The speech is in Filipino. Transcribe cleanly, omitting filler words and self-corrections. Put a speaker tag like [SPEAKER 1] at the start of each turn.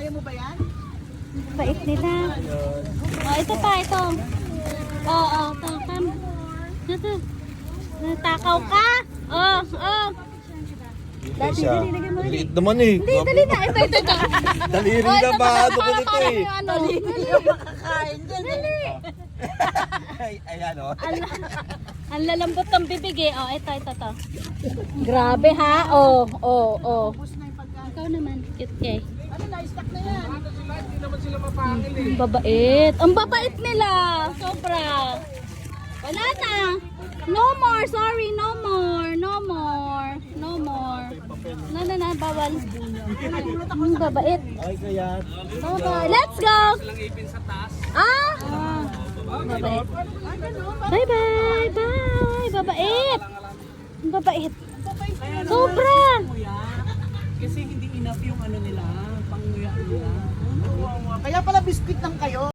[SPEAKER 1] Kaya mo ba yan?
[SPEAKER 2] Bait nila. Oh, ito pa, ito. Oo, ito. Come. Ito. Natakaw ka? Oh. Dati, dali, lagyan mo rin.
[SPEAKER 3] Liit naman eh.
[SPEAKER 2] Hindi, dali na. Ito.
[SPEAKER 3] Daliri na ba? Ano ko nito eh.
[SPEAKER 2] Dali.
[SPEAKER 1] Makakain dyan.
[SPEAKER 2] Dali.
[SPEAKER 3] Ayan o.
[SPEAKER 2] Ang lalambot ng bibig eh. Oh, ito. Grabe ha. Oh.
[SPEAKER 1] Ubus na yung pagkain.
[SPEAKER 2] Ikaw naman. Cute kay.
[SPEAKER 1] Ano na, stock na yan.
[SPEAKER 4] Hindi naman sila mapangil eh.
[SPEAKER 2] Ang babait. Ang babait nila. Sobra. Wala na. No more. Sorry. No more. Na. Bawal. Ang babait.
[SPEAKER 3] Ay kaya.
[SPEAKER 2] Bye-bye. Let's go.
[SPEAKER 4] Silang ipin sa taas.
[SPEAKER 2] Ah. Babait. Bye-bye. Bye. Babait. Ang babait. Sobra.
[SPEAKER 1] Kasi hindi enough yung ano nila, panguya nila. Kaya pala biscuit lang kayo.